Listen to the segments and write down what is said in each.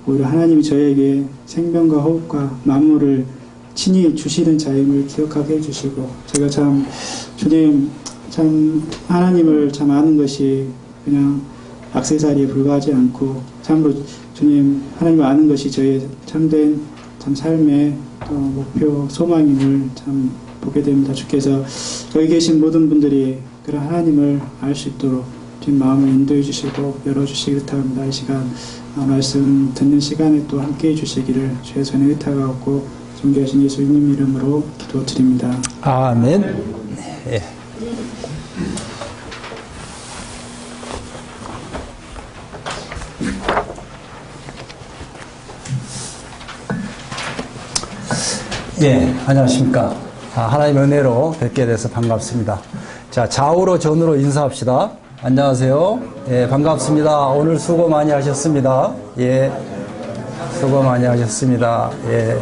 오히려 하나님이 저에게 생명과 호흡과 만물을 친히 주시는 자임을 기억하게 해주시고, 제가 참 주님 참 하나님을 참 아는 것이 그냥 액세서리에 불과하지 않고 참으로 주님 하나님을 아는 것이 저의 참된 참 삶의 목표 소망임을 참 보게 됩니다. 주께서 여기 계신 모든 분들이 그런 하나님을 알 수 있도록 주님 마음을 인도해 주시고 열어주시기 바랍니다. 이 시간 말씀 듣는 시간에 또 함께해 주시기를 주의 손에 의탁하고 존귀하신 예수님 이름으로 기도드립니다. 아멘. 네. 예, 안녕하십니까. 하나님의 은혜로 뵙게 돼서 반갑습니다. 자, 좌우로 전으로 인사합시다. 안녕하세요. 예, 반갑습니다. 오늘 수고 많이 하셨습니다. 예, 수고 많이 하셨습니다. 예.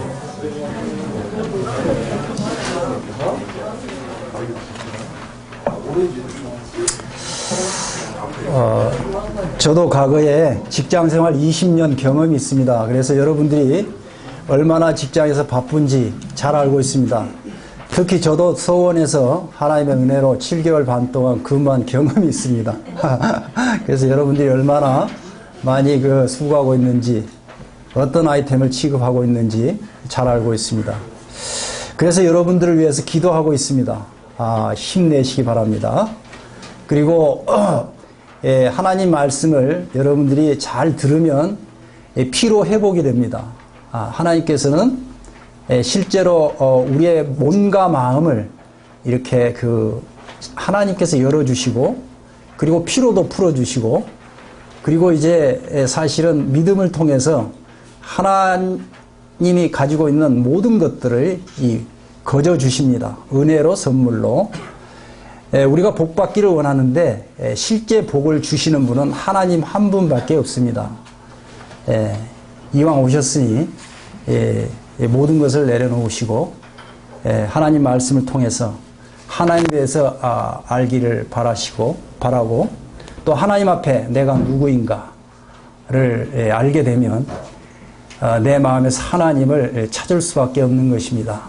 저도 과거에 직장생활 20년 경험이 있습니다. 그래서 여러분들이 얼마나 직장에서 바쁜지 잘 알고 있습니다. 특히 저도 서원에서 하나님의 은혜로 7개월 반 동안 근무한 경험이 있습니다. 그래서 여러분들이 얼마나 많이 수고하고 있는지, 어떤 아이템을 취급하고 있는지 잘 알고 있습니다. 그래서 여러분들을 위해서 기도하고 있습니다. 힘내시기 바랍니다. 그리고 하나님 말씀을 여러분들이 잘 들으면 피로 회복이 됩니다. 하나님께서는 실제로 우리의 몸과 마음을 이렇게 하나님께서 열어주시고, 그리고 피로도 풀어주시고, 그리고 이제 사실은 믿음을 통해서 하나님이 가지고 있는 모든 것들을 거저 주십니다. 은혜로, 선물로. 우리가 복 받기를 원하는데 실제 복을 주시는 분은 하나님 한 분밖에 없습니다. 이왕 오셨으니 모든 것을 내려놓으시고 하나님 말씀을 통해서 하나님에 대해서 알기를 바라고, 또 하나님 앞에 내가 누구인가를 알게 되면 내 마음에서 하나님을 찾을 수밖에 없는 것입니다.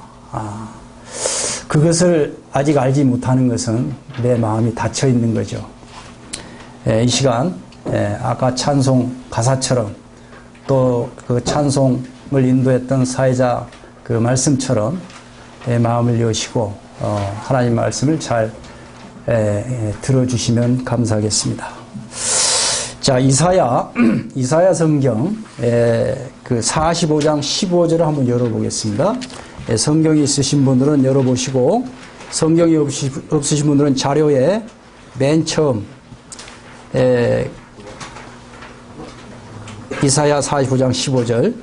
그것을 아직 알지 못하는 것은 내 마음이 닫혀 있는 거죠. 이 시간 아까 찬송 가사처럼, 또 그 찬송을 인도했던 사회자 그 말씀처럼 마음을 여시고 하나님 말씀을 잘 들어주시면 감사하겠습니다. 자, 이사야 성경 그 45장 15절을 한번 열어보겠습니다. 성경이 있으신 분들은 열어보시고, 성경이 없으신 분들은 자료에 맨 처음 이사야 45장 15절.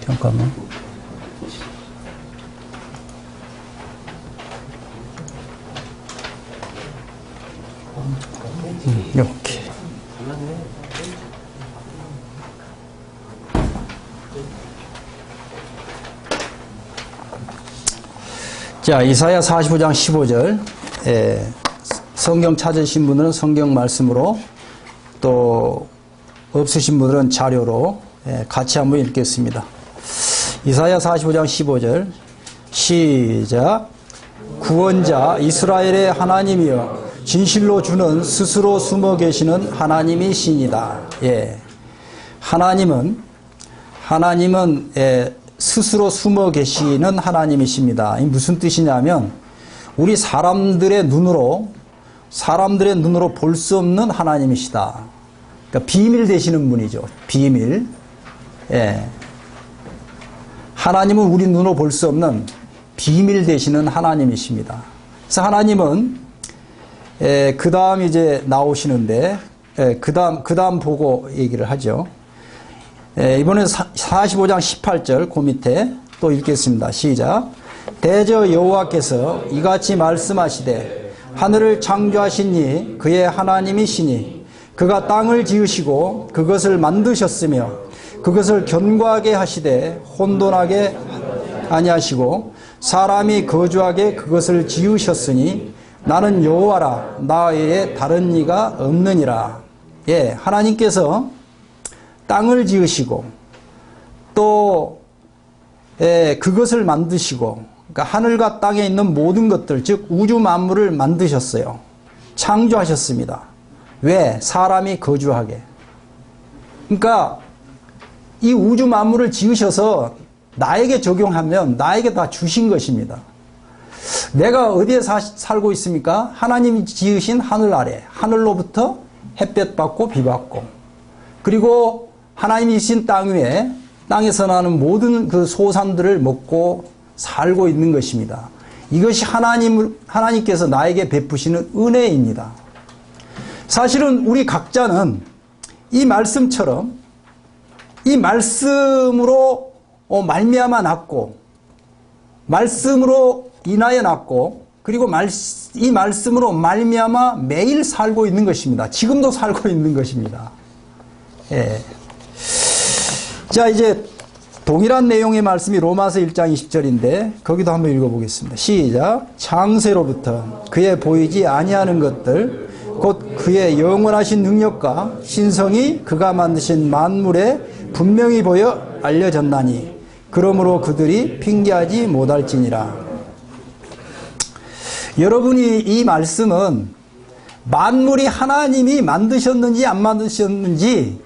잠깐만. 이렇게. 자, 이사야 45장 15절. 성경 찾으신 분들은 성경 말씀으로, 또 없으신 분들은 자료로 같이 한번 읽겠습니다. 이사야 45장 15절 시작. 구원자 이스라엘의 하나님이여, 진실로 주는 스스로 숨어 계시는 하나님이시니다. 예, 하나님은 스스로 숨어 계시는 하나님이십니다. 이 무슨 뜻이냐면, 우리 사람들의 눈으로 볼 수 없는 하나님이시다. 그러니까 비밀 되시는 분이죠. 비밀. 예. 하나님은 우리 눈으로 볼 수 없는 비밀 되시는 하나님이십니다. 그래서 하나님은 그 다음 이제 나오시는데, 그 다음 보고 얘기를 하죠. 이번에 45장 18절 그 밑에 또 읽겠습니다. 시작. 대저 여호와께서 이같이 말씀하시되, 하늘을 창조하신 이 그의 하나님이시니 그가 땅을 지으시고 그것을 만드셨으며 그것을 견고하게 하시되 혼돈하게 아니하시고 사람이 거주하게 그것을 지으셨으니 나는 여호와라 나 외에 다른 이가 없느니라. 예, 하나님께서 땅을 지으시고 또 그것을 만드시고, 그러니까 하늘과 땅에 있는 모든 것들, 즉 우주 만물을 만드셨어요. 창조하셨습니다. 왜? 사람이 거주하게. 그러니까 이 우주 만물을 지으셔서 나에게 적용하면 나에게 다 주신 것입니다. 내가 어디에 살고 있습니까? 하나님이 지으신 하늘 아래, 하늘로부터 햇볕 받고 비 받고, 그리고 하나님이 주신 땅 위에, 땅에서 나는 모든 그 소산들을 먹고 살고 있는 것입니다. 이것이 하나님께서 나에게 베푸시는 은혜입니다. 사실은 우리 각자는 이 말씀처럼 이 말씀으로 말미암아 났고, 말씀으로 인하여 났고, 그리고 이 말씀으로 말미암아 매일 살고 있는 것입니다. 지금도 살고 있는 것입니다. 예. 자, 이제 동일한 내용의 말씀이 로마서 1장 20절인데 거기도 한번 읽어보겠습니다. 시작. 창세로부터 그의 보이지 아니하는 것들 곧 그의 영원하신 능력과 신성이 그가 만드신 만물에 분명히 보여 알려졌나니 그러므로 그들이 핑계하지 못할지니라. 여러분이 이 말씀은 만물이 하나님이 만드셨는지 안 만드셨는지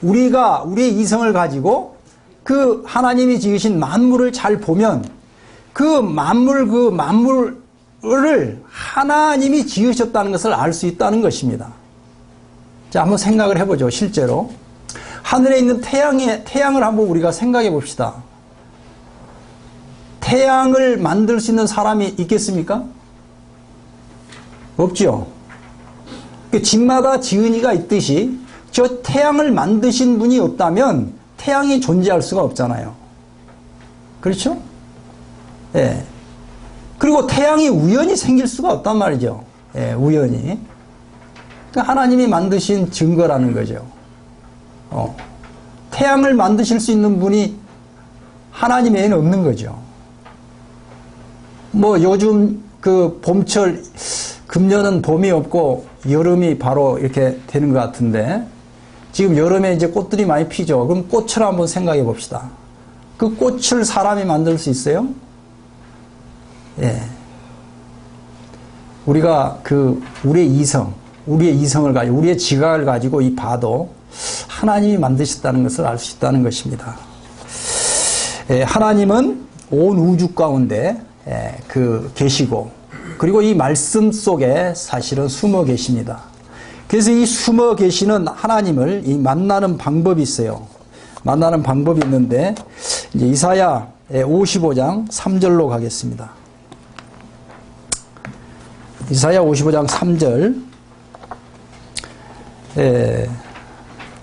우리의 이성을 가지고 그 하나님이 지으신 만물을 잘 보면 그 만물을 하나님이 지으셨다는 것을 알 수 있다는 것입니다. 자, 한번 생각을 해보죠. 실제로 하늘에 있는 태양을 한번 우리가 생각해 봅시다. 태양을 만들 수 있는 사람이 있겠습니까? 없죠. 집마다 지은이가 있듯이 저 태양을 만드신 분이 없다면 태양이 존재할 수가 없잖아요. 그렇죠? 예. 그리고 태양이 우연히 생길 수가 없단 말이죠. 예, 우연히. 그러니까 하나님이 만드신 증거라는 거죠. 태양을 만드실 수 있는 분이 하나님 외에는 없는 거죠. 뭐 요즘 그 봄철, 금년은 봄이 없고 여름이 바로 이렇게 되는 것 같은데 지금 여름에 이제 꽃들이 많이 피죠. 그럼 꽃을 한번 생각해 봅시다. 그 꽃을 사람이 만들 수 있어요? 예. 우리가 우리의 이성을 가지고, 우리의 지각을 가지고 이 봐도 하나님이 만드셨다는 것을 알 수 있다는 것입니다. 예, 하나님은 온 우주 가운데 계시고, 그리고 이 말씀 속에 사실은 숨어 계십니다. 그래서 이 숨어 계시는 하나님을 만나는 방법이 있어요. 만나는 방법이 있는데, 이제 이사야 55장 3절로 가겠습니다. 이사야 55장 3절.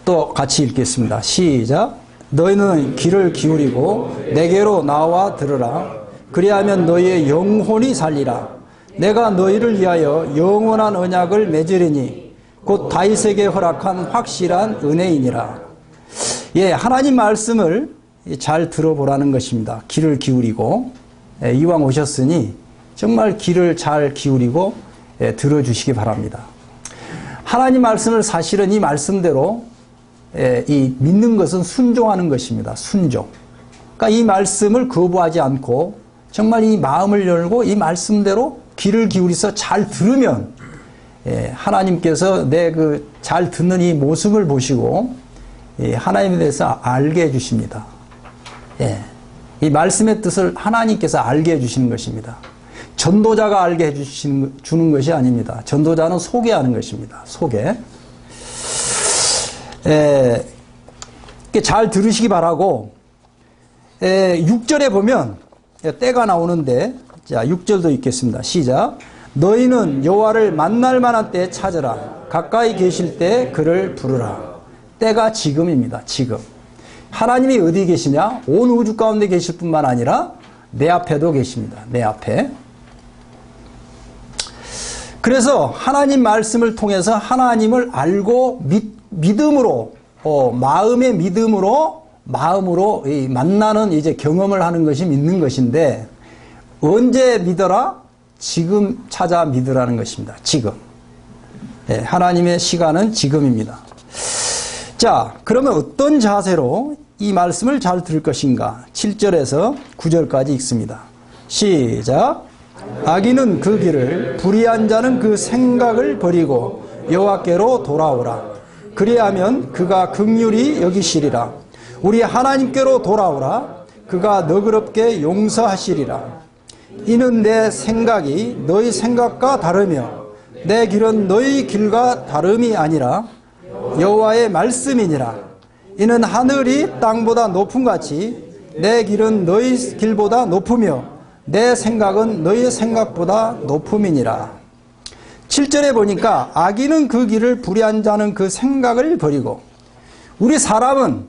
또 같이 읽겠습니다. 시작. 너희는 귀를 기울이고 내게로 나와 들으라. 그리하면 너희의 영혼이 살리라. 내가 너희를 위하여 영원한 언약을 맺으리니 곧 다윗에게 허락한 확실한 은혜이니라. 예, 하나님 말씀을 잘 들어보라는 것입니다. 귀를 기울이고, 이왕 오셨으니 정말 귀를 잘 기울이고 들어주시기 바랍니다. 하나님 말씀을 사실은 이 말씀대로 믿는 것은 순종하는 것입니다. 순종. 그러니까 이 말씀을 거부하지 않고 정말 이 마음을 열고 이 말씀대로 귀를 기울여서 잘 들으면 하나님께서 내 잘 듣는 이 모습을 보시고 하나님에 대해서 알게 해주십니다. 이 말씀의 뜻을 하나님께서 알게 해주시는 것입니다. 전도자가 알게 해주는 것이 아닙니다. 전도자는 소개하는 것입니다. 소개. 잘 들으시기 바라고, 6절에 보면 때가 나오는데, 자, 6절도 읽겠습니다. 시작. 너희는 여호와를 만날 만한 때에 찾으라. 가까이 계실 때 그를 부르라. 때가 지금입니다. 지금. 하나님이 어디 계시냐? 온 우주 가운데 계실 뿐만 아니라 내 앞에도 계십니다. 내 앞에. 그래서 하나님 말씀을 통해서 하나님을 알고 믿음으로, 마음의 믿음으로, 마음으로 만나는 이제 경험을 하는 것이 믿는 것인데, 언제 믿어라? 지금 찾아 믿으라는 것입니다. 지금. 예, 하나님의 시간은 지금입니다. 자, 그러면 어떤 자세로 이 말씀을 잘 들을 것인가? 7절에서 9절까지 읽습니다. 시작. 악인은 그 길을, 불의한 자는 그 생각을 버리고 여호와께로 돌아오라. 그리하면 그가 긍휼히 여기시리라. 우리 하나님께로 돌아오라. 그가 너그럽게 용서하시리라. 이는 내 생각이 너희 생각과 다르며 내 길은 너희 길과 다름이 아니라 여호와의 말씀이니라. 이는 하늘이 땅보다 높음같이 내 길은 너희 길보다 높으며 내 생각은 너희 생각보다 높음이니라. 7절에 보니까 악인은 그 길을, 불의한 자는 그 생각을 버리고, 우리 사람은,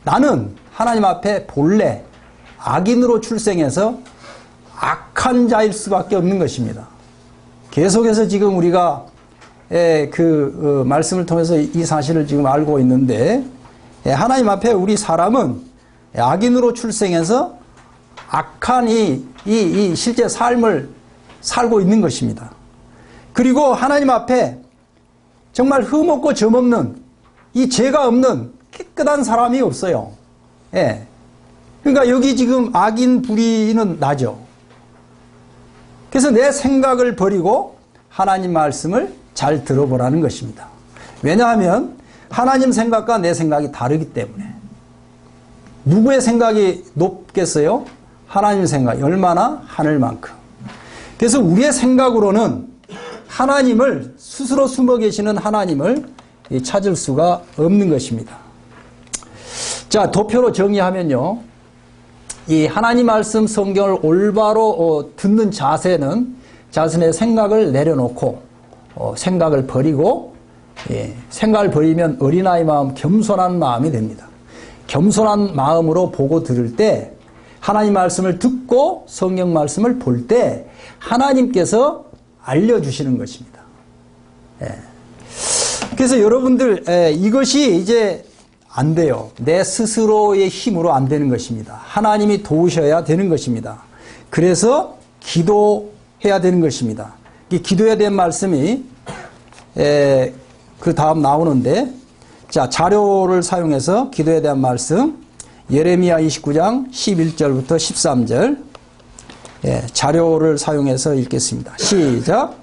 나는 하나님 앞에 본래 악인으로 출생해서 악한 자일 수밖에 없는 것입니다. 계속해서 지금 우리가 말씀을 통해서 이 사실을 지금 알고 있는데, 하나님 앞에 우리 사람은 악인으로 출생해서 악한 이 실제 삶을 살고 있는 것입니다. 그리고 하나님 앞에 정말 흠없고 점없는, 이 죄가 없는 깨끗한 사람이 없어요. 예. 그러니까 여기 지금 악인 불의는 나죠. 그래서 내 생각을 버리고 하나님 말씀을 잘 들어보라는 것입니다. 왜냐하면 하나님 생각과 내 생각이 다르기 때문에. 누구의 생각이 높겠어요? 하나님 생각이 얼마나 하늘만큼. 그래서 우리의 생각으로는 하나님을, 스스로 숨어 계시는 하나님을 찾을 수가 없는 것입니다. 자, 도표로 정리하면요, 이 하나님 말씀 성경을 올바로 듣는 자세는 자신의 생각을 내려놓고 생각을 버리고, 생각을 버리면 어린아이 마음, 겸손한 마음이 됩니다. 겸손한 마음으로 보고 들을 때, 하나님 말씀을 듣고 성경 말씀을 볼 때 하나님께서 알려주시는 것입니다. 그래서 여러분들, 이것이 이제 안 돼요. 내 스스로의 힘으로 안 되는 것입니다. 하나님이 도우셔야 되는 것입니다. 그래서 기도해야 되는 것입니다. 이 기도해야 되는 말씀이 그 다음 나오는데, 자, 자료를 사용해서 기도에 대한 말씀, 예레미야 29장 11절부터 13절, 자료를 사용해서 읽겠습니다. 시작.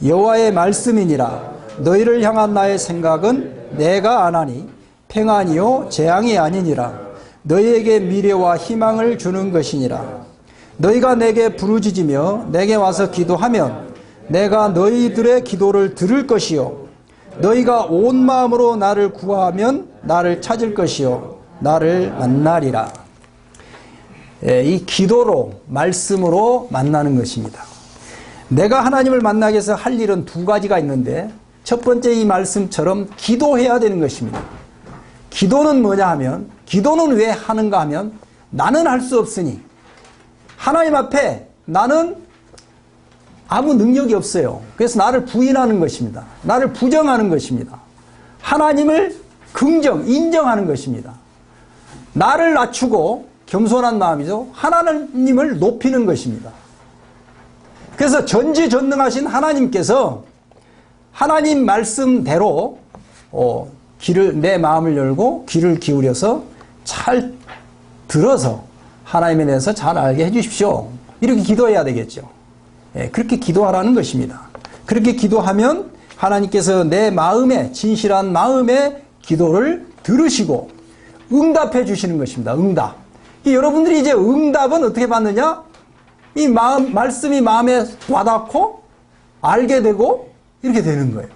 여호와의 말씀이니라. 너희를 향한 나의 생각은 내가 아나니 평안이요 재앙이 아니니라. 너희에게 미래와 희망을 주는 것이니라. 너희가 내게 부르짖으며 내게 와서 기도하면 내가 너희들의 기도를 들을 것이요 너희가 온 마음으로 나를 구하면 나를 찾을 것이요 나를 만나리라. 이 기도로, 말씀으로 만나는 것입니다. 내가 하나님을 만나기 위해서 할 일은 두 가지가 있는데, 첫 번째 이 말씀처럼 기도해야 되는 것입니다. 기도는 뭐냐 하면, 기도는 왜 하는가 하면, 나는 할 수 없으니 하나님 앞에 나는 아무 능력이 없어요. 그래서 나를 부인하는 것입니다. 나를 부정하는 것입니다. 하나님을 인정하는 것입니다. 나를 낮추고 겸손한 마음이죠. 하나님을 높이는 것입니다. 그래서 전지전능하신 하나님께서 하나님 말씀대로 내 마음을 열고 귀를 기울여서 잘 들어서 하나님에 대해서 잘 알게 해주십시오. 이렇게 기도해야 되겠죠. 그렇게 기도하라는 것입니다. 그렇게 기도하면 하나님께서 내 마음에, 진실한 마음의 기도를 들으시고 응답해 주시는 것입니다. 응답. 여러분들이 이제 응답은 어떻게 받느냐? 이 말씀이 마음에 와닿고 알게 되고 이렇게 되는 거예요.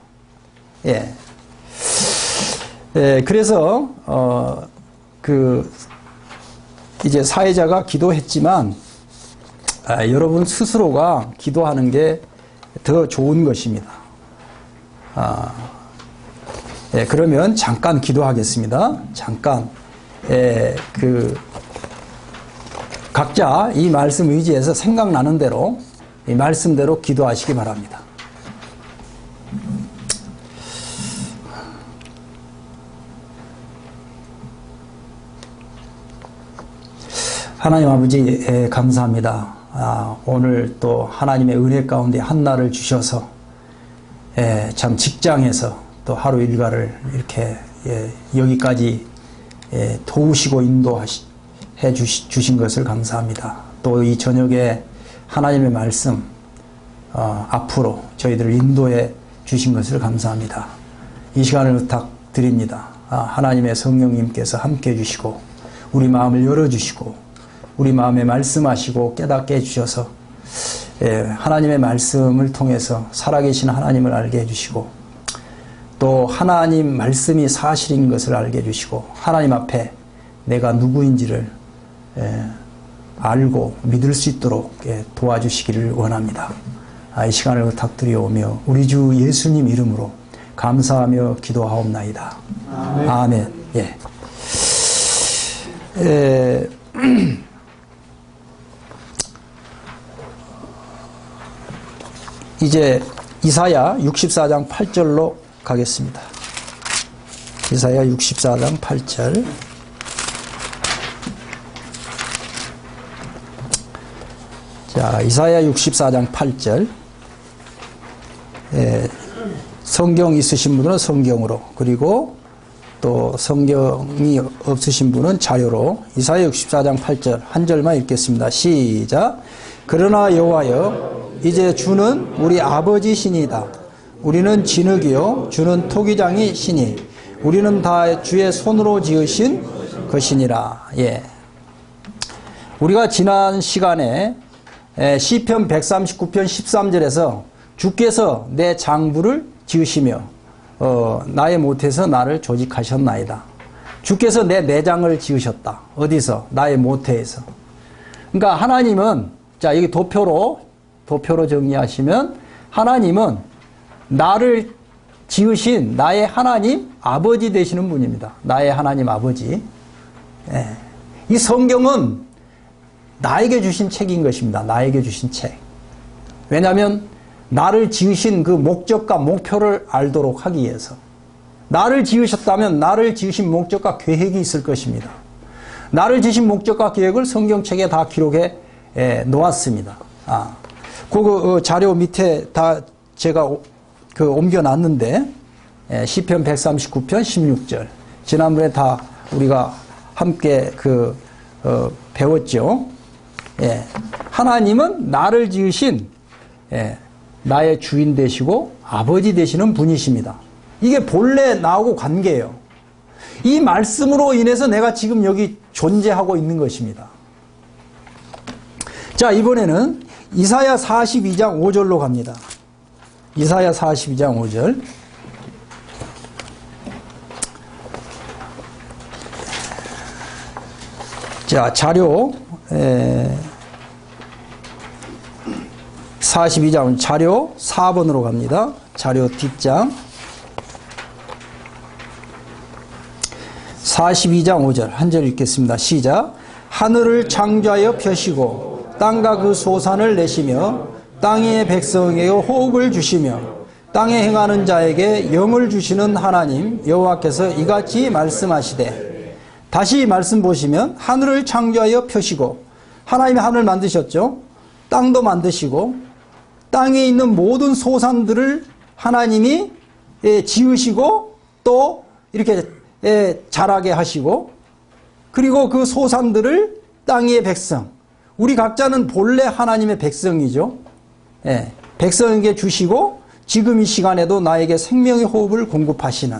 그래서 이제 사회자가 기도했지만 여러분 스스로가 기도하는 게 더 좋은 것입니다. 그러면 잠깐 기도하겠습니다. 잠깐 각자 이 말씀 의지해서 생각나는 대로 이 말씀대로 기도하시기 바랍니다. 하나님 아버지 감사합니다. 오늘 또 하나님의 은혜 가운데 한날을 주셔서 참 직장에서 또 하루 일과를 이렇게 여기까지 도우시고 인도해 주신 것을 감사합니다. 또 이 저녁에 하나님의 말씀 앞으로 저희들을 인도해 주신 것을 감사합니다. 이 시간을 부탁드립니다. 하나님의 성령님께서 함께 해주시고 우리 마음을 열어주시고 우리 마음에 말씀하시고 깨닫게 해주셔서 하나님의 말씀을 통해서 살아계신 하나님을 알게 해주시고 또 하나님 말씀이 사실인 것을 알게 해주시고 하나님 앞에 내가 누구인지를 알고 믿을 수 있도록 도와주시기를 원합니다. 이 시간을 부탁드리오며 우리 주 예수님 이름으로 감사하며 기도하옵나이다. 아멘. 아멘. 이제 이사야 64장 8절로 가겠습니다. 이사야 64장 8절. 자, 이사야 64장 8절. 성경 있으신 분은 성경으로, 그리고 또 성경이 없으신 분은 자료로 이사야 64장 8절 한 절만 읽겠습니다. 시작. 그러나 여호와여 이제 주는 우리 아버지시니이다. 우리는 진흙이요 주는 토기장이 시니 우리는 다 주의 손으로 지으신 것이니라. 우리가 지난 시간에 시편 139편 13절에서 주께서 내 장부를 지으시며 나의 모태에서 나를 조직하셨나이다. 주께서 내 내장을 지으셨다. 어디서? 나의 모태에서. 그러니까 하나님은, 자, 여기 도표로 정리하시면 하나님은 나를 지으신 나의 하나님 아버지 되시는 분입니다. 나의 하나님 아버지. 이 성경은 나에게 주신 책인 것입니다. 나에게 주신 책. 왜냐하면 나를 지으신 그 목적과 목표를 알도록 하기 위해서. 나를 지으셨다면 나를 지으신 목적과 계획이 있을 것입니다. 나를 지으신 목적과 계획을 성경책에 다 기록해 놓았습니다. 그 자료 밑에 다 제가 옮겨놨는데 시편 139편 16절 지난번에 다 우리가 함께 배웠죠. 하나님은 나를 지으신 나의 주인 되시고 아버지 되시는 분이십니다. 이게 본래 나하고 관계예요. 이 말씀으로 인해서 내가 지금 여기 존재하고 있는 것입니다. 자, 이번에는 이사야 42장 5절로 갑니다. 이사야 42장 5절. 자, 자료 42장 자료 4번으로 갑니다. 자료 뒷장 42장 5절 한 절 읽겠습니다. 시작. 하늘을 창조하여 펴시고 땅과 그 소산을 내시며 땅의 백성에게 호흡을 주시며 땅에 행하는 자에게 영을 주시는 하나님 여호와께서 이같이 말씀하시되. 다시 말씀 보시면 하늘을 창조하여 펴시고 하나님이 하늘을 만드셨죠. 땅도 만드시고 땅에 있는 모든 소산들을 하나님이 지으시고 또 이렇게 자라게 하시고 그리고 그 소산들을 땅의 백성, 우리 각자는 본래 하나님의 백성이죠. 백성에게 주시고 지금 이 시간에도 나에게 생명의 호흡을 공급하시는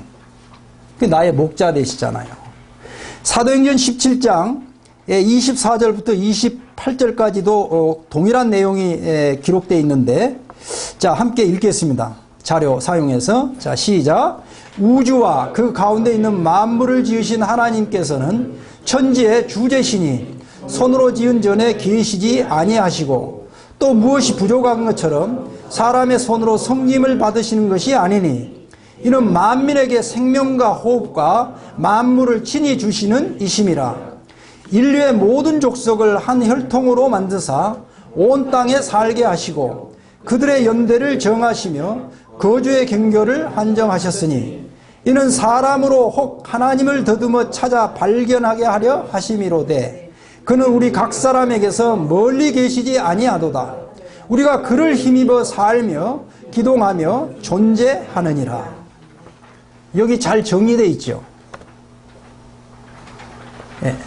그 나의 목자 되시잖아요. 사도행전 17장 24절부터 28절까지도 동일한 내용이 기록되어 있는데, 자, 함께 읽겠습니다. 자료 사용해서. 자, 시작. 우주와 그 가운데 있는 만물을 지으신 하나님께서는 천지의 주제시니 손으로 지은 전에 계시지 아니하시고 또 무엇이 부족한 것처럼 사람의 손으로 성림을 받으시는 것이 아니니 이는 만민에게 생명과 호흡과 만물을 친히 주시는 이심이라. 인류의 모든 족속을 한 혈통으로 만드사 온 땅에 살게 하시고 그들의 연대를 정하시며 거주의 경교를 한정하셨으니 이는 사람으로 혹 하나님을 더듬어 찾아 발견하게 하려 하심이로되 그는 우리 각 사람에게서 멀리 계시지 아니하도다. 우리가 그를 힘입어 살며 기동하며 존재하느니라. 여기 잘 정리되어 있죠.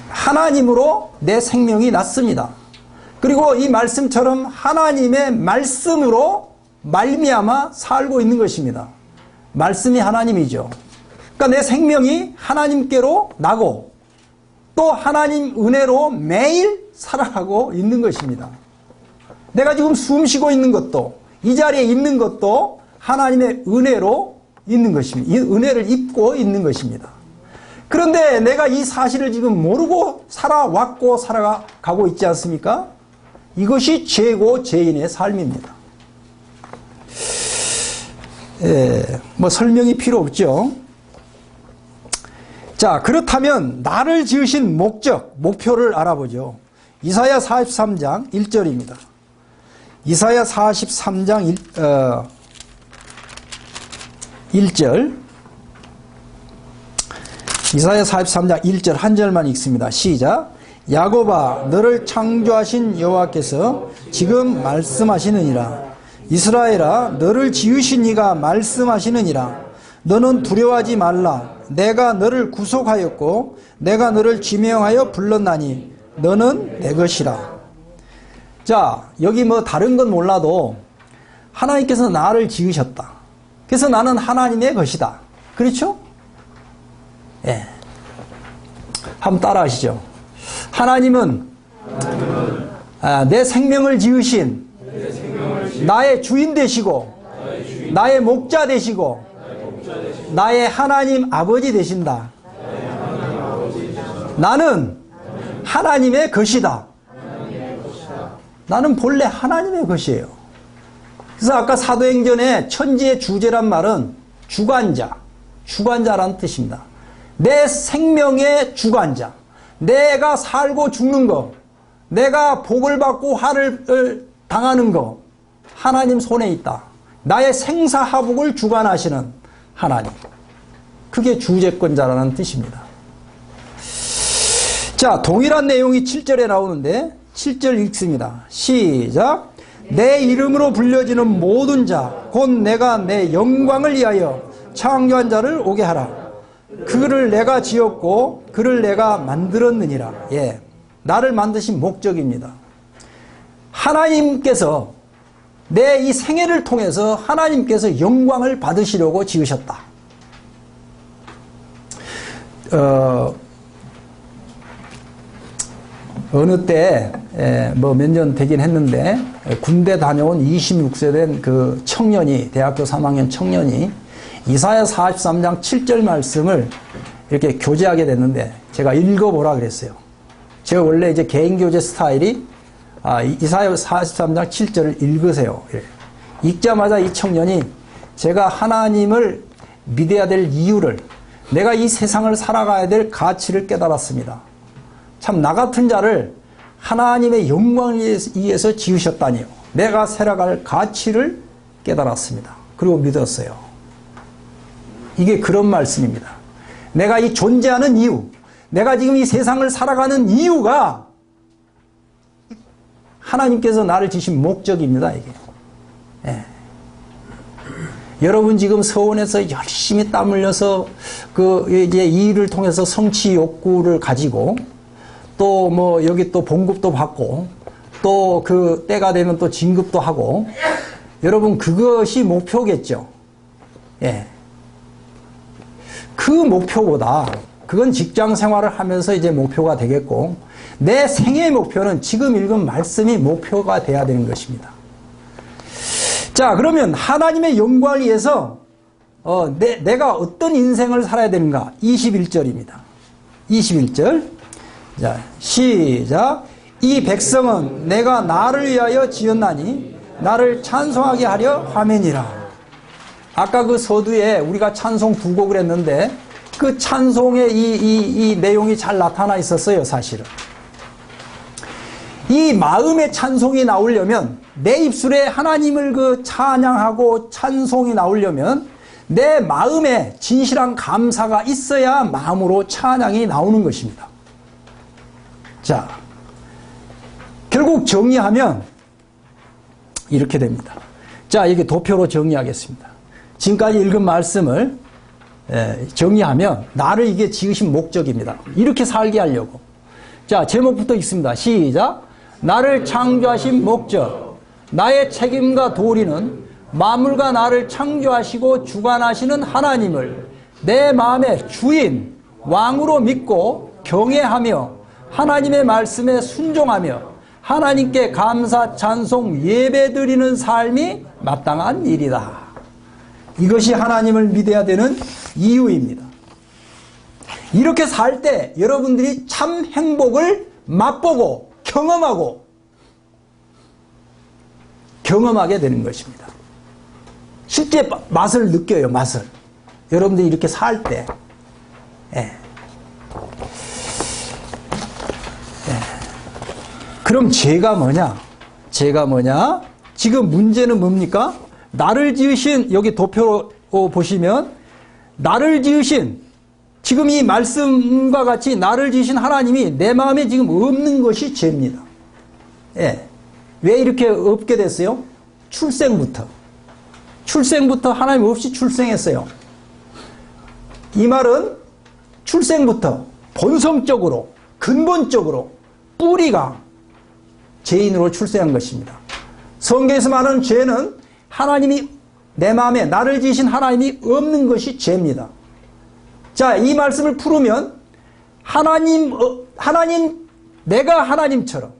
하나님으로 내 생명이 났습니다. 그리고 이 말씀처럼 하나님의 말씀으로 말미암아 살고 있는 것입니다. 말씀이 하나님이죠. 그러니까 내 생명이 하나님께로 나고 또 하나님 은혜로 매일 살아가고 있는 것입니다. 내가 지금 숨 쉬고 있는 것도 이 자리에 있는 것도 하나님의 은혜로 있는 것입니다. 이 은혜를 입고 있는 것입니다. 그런데 내가 이 사실을 지금 모르고 살아왔고 살아가고 있지 않습니까? 이것이 죄고 죄인의 삶입니다. 뭐 설명이 필요 없죠. 자, 그렇다면 나를 지으신 목적, 목표를 알아보죠. 이사야 43장 1절입니다. 이사야 43장 1절. 이사야 43장 1절 한 절만 읽습니다. 시작. 야곱아, 너를 창조하신 여호와께서 지금 말씀하시느니라. 이스라엘아, 너를 지으신 이가 말씀하시느니라. 너는 두려워하지 말라. 내가 너를 구속하였고 내가 너를 지명하여 불렀나니 너는 내 것이라. 자, 여기 뭐 다른 건 몰라도 하나님께서 나를 지으셨다. 그래서 나는 하나님의 것이다. 그렇죠? 예. 한번 따라 하시죠. 하나님은 내 생명을 지으신 나의 주인 되시고 나의 목자 되시고 나의 하나님 아버지 되신다. 나는 하나님의 것이다. 나는 본래 하나님의 것이에요. 그래서 아까 사도행전에 천지의 주제란 말은 주관자, 주관자라는 뜻입니다. 내 생명의 주관자, 내가 살고 죽는 거, 내가 복을 받고 화를 당하는 거 하나님 손에 있다. 나의 생사하복을 주관하시는 하나님, 그게 주재권자라는 뜻입니다. 자, 동일한 내용이 7절에 나오는데 7절 읽습니다. 시작. 내 이름으로 불려지는 모든 자 곧 내가 내 영광을 위하여 창조한 자를 오게 하라. 그를 내가 지었고 그를 내가 만들었느니라. 예, 나를 만드신 목적입니다. 하나님께서 내 이 생애를 통해서 하나님께서 영광을 받으시려고 지으셨다. 어느 때 뭐 몇 년 되긴 했는데 군대 다녀온 26세 된 그 청년이, 대학교 3학년 청년이 이사야 43장 7절 말씀을 이렇게 교제하게 됐는데 제가 읽어보라 그랬어요. 제가 원래 이제 개인교제 스타일이 이사야 43장 7절을 읽으세요. 읽자마자 이 청년이 제가 하나님을 믿어야 될 이유를, 내가 이 세상을 살아가야 될 가치를 깨달았습니다. 참 나 같은 자를 하나님의 영광을 위해서 지으셨다니요. 내가 살아갈 가치를 깨달았습니다. 그리고 믿었어요. 이게 그런 말씀입니다. 내가 이 존재하는 이유, 내가 지금 이 세상을 살아가는 이유가 하나님께서 나를 지신 목적입니다. 이게. 예. 여러분 지금 서원에서 열심히 땀 흘려서 이제 이 일을 통해서 성취 욕구를 가지고 또 뭐 여기 또 봉급도 받고 또 그 때가 되면 또 진급도 하고, 여러분 그것이 목표겠죠. 예. 그 목표보다 그건 직장 생활을 하면서 이제 목표가 되겠고, 내 생애의 목표는 지금 읽은 말씀이 목표가 돼야 되는 것입니다. 자, 그러면 하나님의 영광을 위해서 내가 어떤 인생을 살아야 되는가? 21절입니다. 21절. 자, 시작. 이 백성은 내가 나를 위하여 지었나니 나를 찬송하게 하려 함이니라. 아까 그 서두에 우리가 찬송 두 곡을 했는데 그 찬송의 이 내용이 잘 나타나 있었어요, 사실은. 이 마음의 찬송이 나오려면, 내 입술에 하나님을 그 찬양하고 찬송이 나오려면 내 마음에 진실한 감사가 있어야 마음으로 찬양이 나오는 것입니다. 자, 결국 정리하면 이렇게 됩니다. 자, 이게 도표로 정리하겠습니다. 지금까지 읽은 말씀을 정리하면 나를 이게 지으신 목적입니다. 이렇게 살게 하려고. 자, 제목부터 읽습니다. 시작. 나를 창조하신 목적. 나의 책임과 도리는 만물과 나를 창조하시고 주관하시는 하나님을 내 마음의 주인, 왕으로 믿고 경외하며 하나님의 말씀에 순종하며 하나님께 감사, 찬송, 예배드리는 삶이 마땅한 일이다. 이것이 하나님을 믿어야 되는 이유입니다. 이렇게 살 때 여러분들이 참 행복을 맛보고 경험하게 되는 것입니다. 실제 맛을 느껴요, 맛을. 여러분들이 이렇게 살 때. 그럼 죄가 뭐냐? 지금 문제는 뭡니까? 나를 지으신, 여기 도표로 보시면, 나를 지으신, 지금 이 말씀과 같이 나를 지으신 하나님이 내 마음에 지금 없는 것이 죄입니다. 왜 이렇게 없게 됐어요? 출생부터 하나님 없이 출생했어요. 이 말은 출생부터 본성적으로, 근본적으로 뿌리가 죄인으로 출생한 것입니다. 성경에서 말하는 죄는 하나님이 내 마음에 나를 지으신 하나님이 없는 것이 죄입니다. 자, 이 말씀을 풀으면 하나님, 내가 하나님처럼,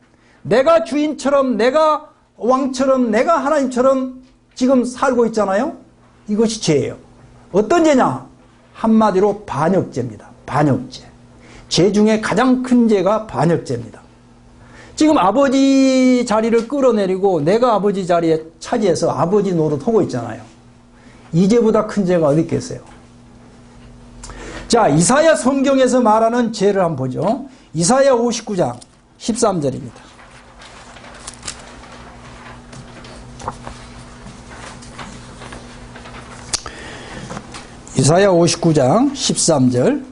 내가 주인처럼, 내가 왕처럼, 내가 하나님처럼 지금 살고 있잖아요. 이것이 죄예요. 어떤 죄냐? 한마디로 반역죄입니다. 반역죄. 죄 중에 가장 큰 죄가 반역죄입니다. 지금 아버지 자리를 끌어내리고 내가 아버지 자리에 차지해서 아버지 노릇하고 있잖아요. 이 죄보다 큰 죄가 어디 있겠어요? 자, 이사야 성경에서 말하는 죄를 한번 보죠. 이사야 59장 13절입니다. 이사야 59장 13절.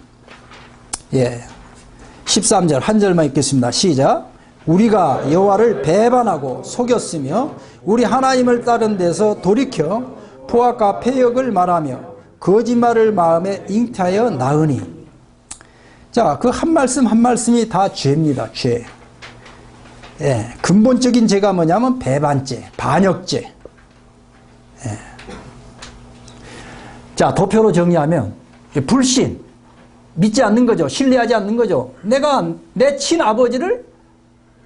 13절 한 절만 읽겠습니다. 시작. 우리가 여호와를 배반하고 속였으며 우리 하나님을 따른 데서 돌이켜 포악과 패역을 말하며 거짓말을 마음에 잉태하여 나으니. 자, 그 한 말씀 한 말씀이 다 죄입니다. 죄. 근본적인 죄가 뭐냐면 배반죄, 반역죄. 자, 도표로 정리하면 불신, 믿지 않는 거죠. 신뢰하지 않는 거죠. 내가 내 친아버지를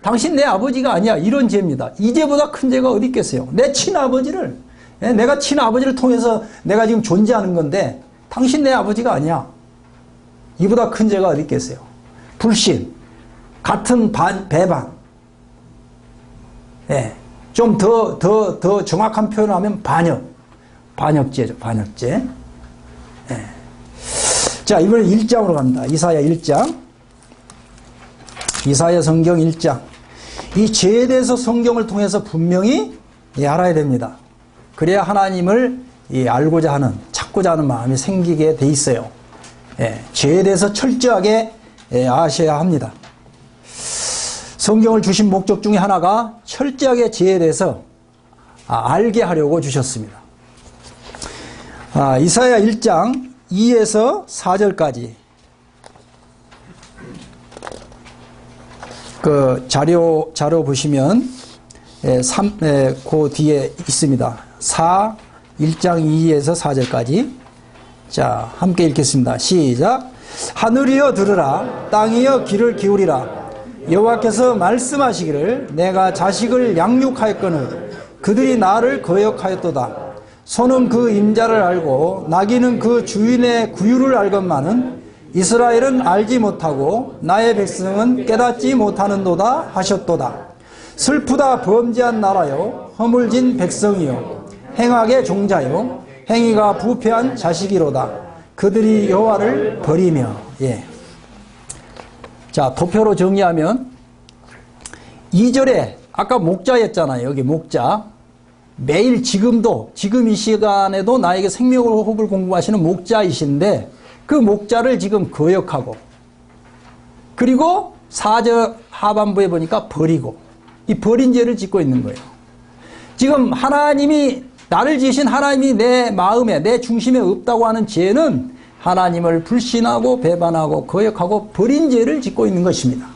당신 내 아버지가 아니야, 이런 죄입니다. 이 죄보다 큰 죄가 어디 있겠어요? 내 친아버지를, 내가 친아버지를 통해서 내가 지금 존재하는 건데 당신 내 아버지가 아니야. 이보다 큰 죄가 어디 있겠어요? 불신, 같은 배반. 좀 더 정확한 표현을 하면 반역죄죠. 반역죄. 자, 이번에 1장으로 갑니다. 이사야 1장. 이사야 성경 1장. 이 죄에 대해서 성경을 통해서 분명히 알아야 됩니다. 그래야 하나님을 알고자 하는, 찾고자 하는 마음이 생기게 돼 있어요. 죄에 대해서 철저하게 아셔야 합니다. 성경을 주신 목적 중에 하나가 철저하게 죄에 대해서 알게 하려고 주셨습니다. 이사야 1장 2에서 4절까지 그 자료 보시면 그 뒤에 있습니다. 1장 2에서 4절까지. 자, 함께 읽겠습니다. 시작. 하늘이여 들으라, 땅이여 귀를 기울이라. 여호와께서 말씀하시기를 내가 자식을 양육하였거늘 그들이 나를 거역하였도다. 소는 그 임자를 알고 나귀는 그 주인의 구유를 알건만은 이스라엘은 알지 못하고 나의 백성은 깨닫지 못하는도다 하셨도다. 슬프다 범죄한 나라요 허물진 백성이요 행악의 종자요 행위가 부패한 자식이로다. 그들이 여호와를 버리며. 자, 도표로 정리하면 2절에 아까 목자였잖아요. 여기 목자. 매일 지금 이 시간에도 나에게 생명호흡을 공부하시는 목자이신데 그 목자를 지금 거역하고, 그리고 4절 하반부에 보니까 버리고, 이 버린 죄를 짓고 있는 거예요. 지금 하나님이 나를 지으신 하나님이 내 마음에 내 중심에 없다고 하는 죄는 하나님을 불신하고 배반하고 거역하고 버린 죄를 짓고 있는 것입니다.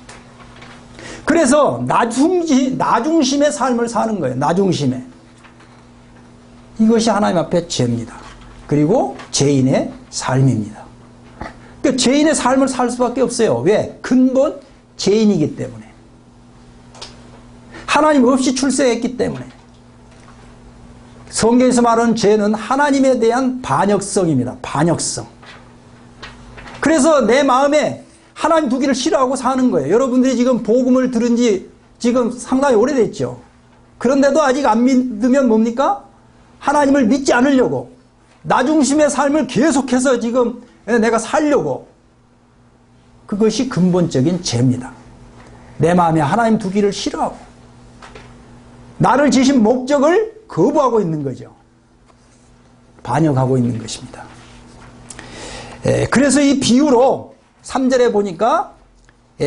그래서 나 중심의 삶을 사는 거예요. 나 중심에. 이것이 하나님 앞에 죄입니다. 그리고 죄인의 삶입니다. 그러니까 죄인의 삶을 살 수밖에 없어요. 왜? 근본 죄인이기 때문에. 하나님 없이 출세했기 때문에. 성경에서 말하는 죄는 하나님에 대한 반역성입니다. 반역성. 그래서 내 마음에 하나님 두기를 싫어하고 사는 거예요. 여러분들이 지금 복음을 들은 지 지금 상당히 오래됐죠. 그런데도 아직 안 믿으면 뭡니까? 하나님을 믿지 않으려고. 나 중심의 삶을 계속해서 지금 내가 살려고. 그것이 근본적인 죄입니다. 내 마음에 하나님 두기를 싫어하고 나를 지신 목적을 거부하고 있는 거죠. 반역하고 있는 것입니다. 그래서 이 비유로 3절에 보니까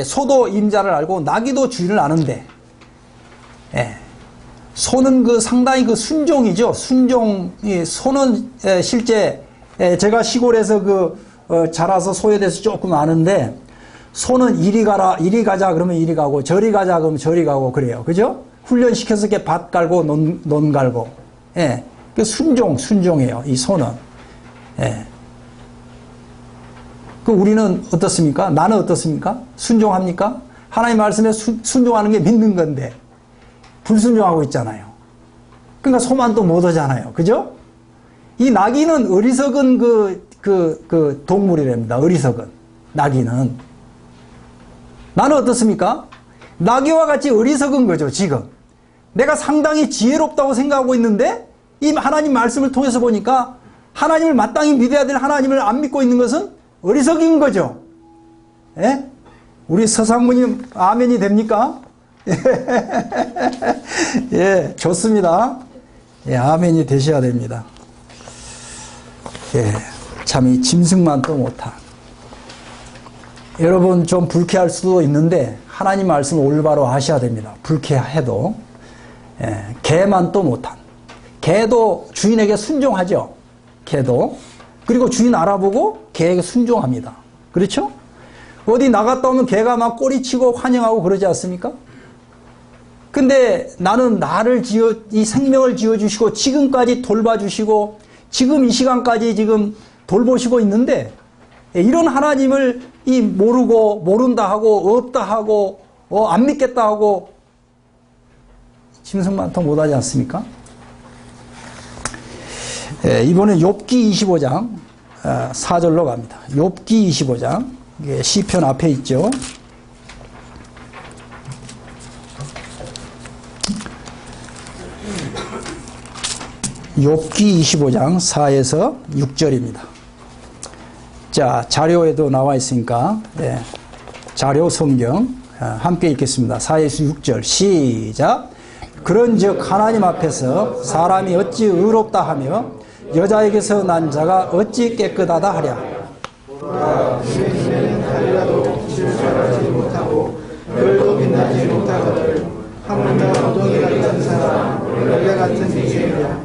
소도 임자를 알고 나귀도 주인을 아는데 소는 상당히 순종이죠. 순종이 소는 실제 제가 시골에서 자라서 소에 대해서 조금 아는데 소는 이리 가자 그러면 이리 가고 저리 가자 그러면 저리 가고 그래요. 그죠? 훈련시켜서 이렇게 밭 갈고 논 갈고. 순종해요. 이 소는. 우리는 어떻습니까? 나는 어떻습니까? 순종합니까? 하나님 말씀에 순종하는 게 믿는 건데 불순종하고 있잖아요. 그러니까 소만 또 못 오잖아요. 그죠? 이 나귀는 어리석은 동물이랍니다. 어리석은 나귀는. 나는 어떻습니까? 나귀와 같이 어리석은 거죠. 지금 내가 상당히 지혜롭다고 생각하고 있는데 이 하나님 말씀을 통해서 보니까 하나님을 마땅히 믿어야 될 하나님을 안 믿고 있는 것은 어리석인 거죠. 예? 우리 서상무님 아멘이 됩니까? 예, 좋습니다. 예, 아멘이 되셔야 됩니다. 예, 참 이 짐승만 또 못한. 여러분 좀 불쾌할 수도 있는데 하나님 말씀을 올바로 하셔야 됩니다. 불쾌해도. 개만 또 못한. 개도 주인에게 순종하죠. 개도. 그리고 주인 알아보고 개에게 순종합니다. 그렇죠? 어디 나갔다 오면 개가 막 꼬리치고 환영하고 그러지 않습니까? 근데 나는 이 생명을 지어주시고 지금까지 돌봐주시고 지금 이 시간까지 지금 돌보시고 있는데 이런 하나님을 모르고 모른다 하고 없다 하고 안 믿겠다 하고 짐승만통 못하지 않습니까? 이번에 욥기 25장 4절로 갑니다. 욥기 25장 시편 앞에 있죠. 욥기 25장 4에서 6절입니다. 자, 자료에도 나와 있으니까 자료 성경 함께 읽겠습니다. 4에서 6절 시작. 그런즉 하나님 앞에서 사람이 어찌 의롭다 하며 여자에게서 난 자가 어찌 깨끗하다 하랴. 별도 빛나지 못하거늘 하물며 엉덩이 같은 사람 벌레 같은 인생이라.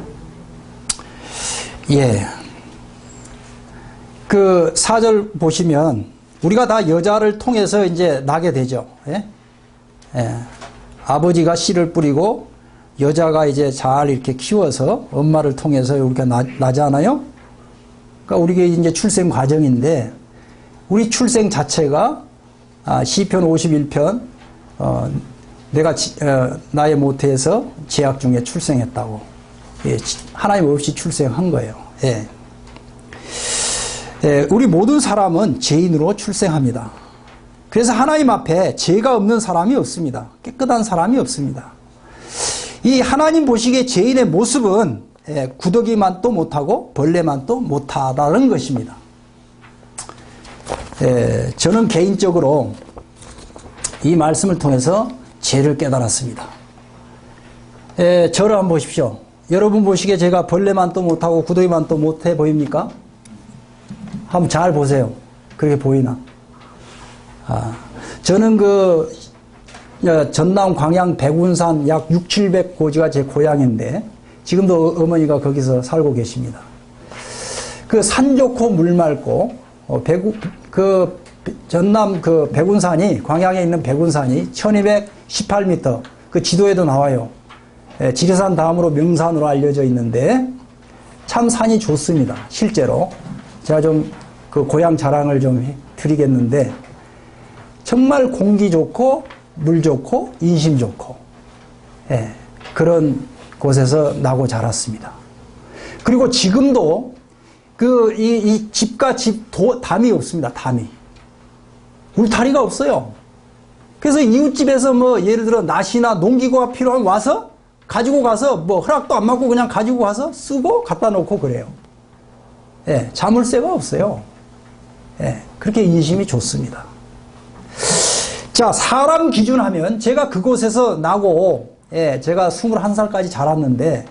예. 그 4절 보시면 우리가 다 여자를 통해서 이제 나게 되죠. 예? 예. 아버지가 씨를 뿌리고 여자가 이제 잘 이렇게 키워서 엄마를 통해서 우리가 나잖아요. 그러니까 우리가 이제 출생 과정인데 우리 출생 자체가 시편 51편 내가 나의 모태에서 제약 중에 출생했다고. 예, 하나님 없이 출생한 거예요. 예. 예, 우리 모든 사람은 죄인으로 출생합니다. 그래서 하나님 앞에 죄가 없는 사람이 없습니다. 깨끗한 사람이 없습니다. 이 하나님 보시기에 죄인의 모습은 구더기만 또 못하고 벌레만 또 못하다는 것입니다. 저는 개인적으로 이 말씀을 통해서 죄를 깨달았습니다. 저를 한번 보십시오. 여러분 보시기에 제가 벌레만 또 못하고 구더기만 또 못해 보입니까? 한번 잘 보세요. 그렇게 보이나? 저는 전남 광양 백운산 약 600-700고지가 제 고향인데 지금도 어머니가 거기서 살고 계십니다. 그 산 좋고 물 맑고 전남 그 백운산이 광양에 있는 백운산이 1218m 그 지도에도 나와요. 지리산 다음으로 명산으로 알려져 있는데 참 산이 좋습니다. 실제로 제가 좀 그 고향 자랑을 좀 드리겠는데 정말 공기 좋고 물 좋고 인심 좋고 그런 곳에서 나고 자랐습니다. 그리고 지금도 이 집과 담이 없습니다. 담이 울타리가 없어요. 그래서 이웃집에서 뭐 예를 들어 낫이나 농기구가 필요하면 와서 가지고 가서 뭐 허락도 안 받고 그냥 가지고 가서 쓰고 갖다 놓고 그래요. 자물쇠가 없어요. 그렇게 인심이 좋습니다. 자, 사람 기준하면 제가 그곳에서 나고 제가 21살까지 자랐는데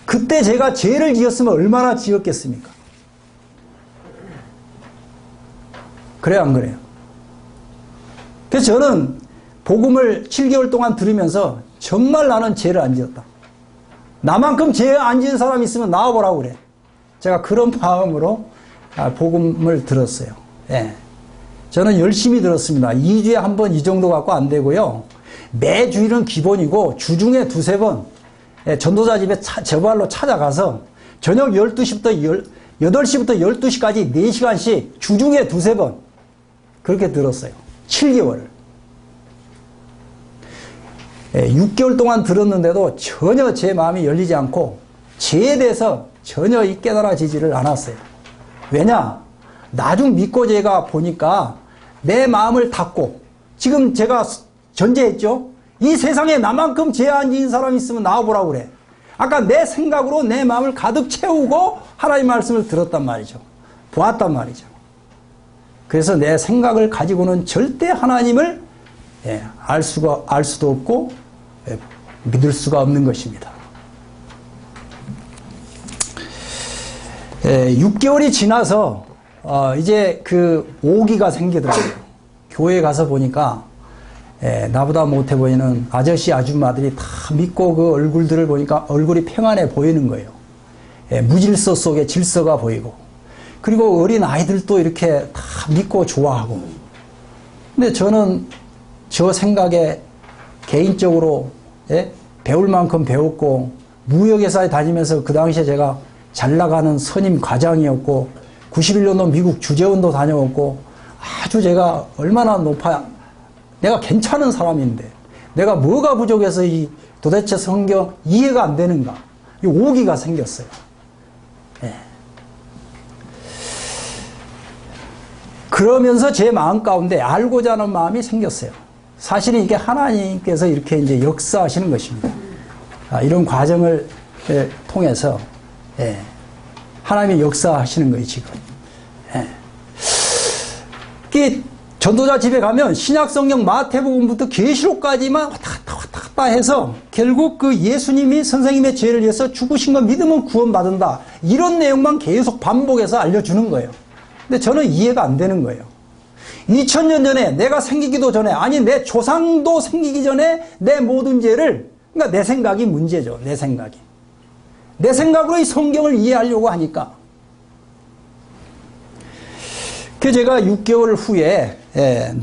그때 제가 죄를 지었으면 얼마나 지었겠습니까? 그래요, 안 그래요? 그래서 저는 복음을 7개월 동안 들으면서 정말 나는 죄를 안 지었다. 나만큼 죄 안 지은 사람이 있으면 나와보라고 그래. 제가 그런 마음으로 복음을 들었어요. 저는 열심히 들었습니다. 2주에 한 번 이 정도 갖고 안 되고요. 매주일은 기본이고 주중에 2-3번 전도자 집에 저발로 찾아가서 저녁 8시부터 12시까지 4시간씩 주중에 2-3번 그렇게 들었어요. 7개월을. 6개월 동안 들었는데도 전혀 제 마음이 열리지 않고 죄에 대해서 전혀 깨달아지지를 않았어요. 왜냐? 나중 믿고 제가 보니까 내 마음을 닫고 지금 제가 전제했죠? 이 세상에 나만큼 죄 안 지은 사람이 있으면 나와보라고 그래. 아까 내 생각으로 내 마음을 가득 채우고 하나님의 말씀을 들었단 말이죠. 보았단 말이죠. 그래서 내 생각을 가지고는 절대 하나님을 알 수도 없고 믿을 수가 없는 것입니다. 6개월이 지나서 이제 그 오기가 생기더라고요. 교회에 가서 보니까 나보다 못해 보이는 아저씨 아줌마들이 다 믿고 그 얼굴들을 보니까 얼굴이 평안해 보이는 거예요. 무질서 속에 질서가 보이고 그리고 어린 아이들도 이렇게 다 믿고 좋아하고. 근데 저는 저 생각에 개인적으로 배울 만큼 배웠고 무역회사에 다니면서 그 당시에 제가 잘 나가는 선임 과장이었고 91년도 미국 주재원도 다녀왔고 아주 제가 얼마나 내가 괜찮은 사람인데 내가 뭐가 부족해서 도대체 성경 이해가 안 되는가 이 오기가 생겼어요. 그러면서 제 마음 가운데 알고자 하는 마음이 생겼어요. 사실은 이게 하나님께서 이렇게 이제 역사하시는 것입니다. 이런 과정을 통해서 하나님이 역사하시는 거예요, 지금. 전도자 집에 가면 신약성경 마태복음부터 계시록까지만 왔다 갔다 해서 결국 그 예수님이 선생님의 죄를 위해서 죽으신 거 믿으면 구원받는다. 이런 내용만 계속 반복해서 알려주는 거예요. 근데 저는 이해가 안 되는 거예요. 2000년 전에 내가 생기기도 전에 아니 내 조상도 생기기 전에 내 모든 죄를 그러니까 내 생각이 문제죠. 내 생각이. 내 생각으로 이 성경을 이해하려고 하니까. 그 제가 6개월 후에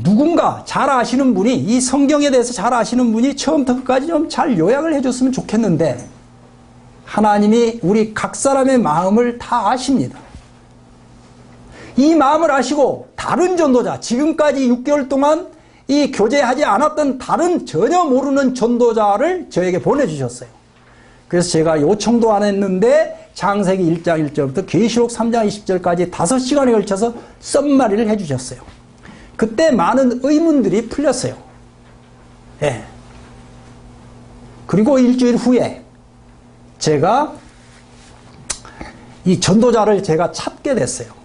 누군가 잘 아시는 분이 이 성경에 대해서 잘 아시는 분이 처음부터 끝까지 좀 잘 요약을 해줬으면 좋겠는데 하나님이 우리 각 사람의 마음을 다 아십니다. 이 마음을 아시고 다른 전도자 지금까지 6개월 동안 이 교제하지 않았던 다른 전혀 모르는 전도자를 저에게 보내주셨어요. 그래서 제가 요청도 안 했는데 창세기 1장 1절부터 계시록 3장 20절까지 5시간에 걸쳐서 썸마리를 해주셨어요. 그때 많은 의문들이 풀렸어요. 그리고 일주일 후에 제가 이 전도자를 제가 찾게 됐어요.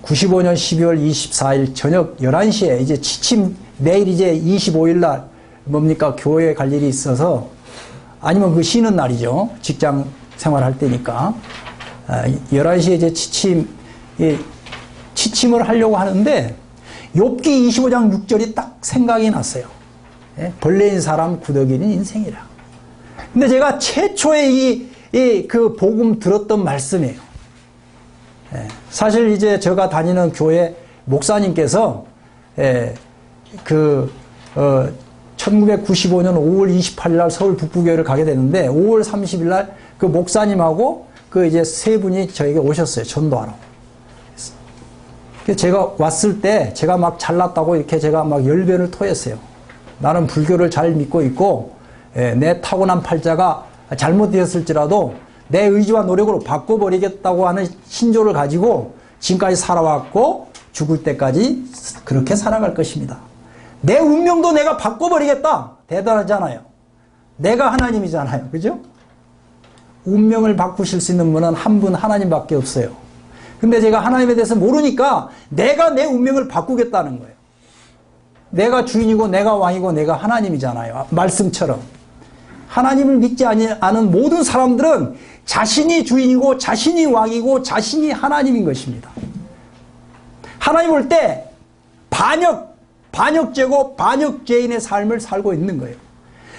95년 12월 24일 저녁 11시에 이제 취침 내일 이제 25일 날 뭡니까 교회에 갈 일이 있어서 아니면 그 쉬는 날이죠. 직장 생활할 때니까 11시에 이제 취침을 하려고 하는데 욥기 25장 6절이 딱 생각이 났어요. 예? 벌레인 사람 구더기는 인생이라. 근데 제가 최초에 그 복음 들었던 말씀이에요. 예. 사실 이제 제가 다니는 교회 목사님께서 1995년 5월 28일 날 서울 북부교회를 가게 됐는데 5월 30일 날 그 목사님하고 그 이제 세 분이 저에게 오셨어요. 전도하러. 제가 왔을 때 제가 막 잘났다고 이렇게 제가 막 열변을 토했어요. 나는 불교를 잘 믿고 있고 내 타고난 팔자가 잘못되었을지라도 내 의지와 노력으로 바꿔버리겠다고 하는 신조를 가지고 지금까지 살아왔고 죽을 때까지 그렇게 살아갈 것입니다. 내 운명도 내가 바꿔버리겠다. 대단하잖아요. 내가 하나님이잖아요. 그죠? 운명을 바꾸실 수 있는 분은 한 분 하나님밖에 없어요. 근데 제가 하나님에 대해서 모르니까 내가 내 운명을 바꾸겠다는 거예요. 내가 주인이고 내가 왕이고 내가 하나님이잖아요. 말씀처럼. 하나님을 믿지 않은 모든 사람들은 자신이 주인이고 자신이 왕이고 자신이 하나님인 것입니다. 하나님 올 때 반역죄고 반역죄인의 삶을 살고 있는 거예요.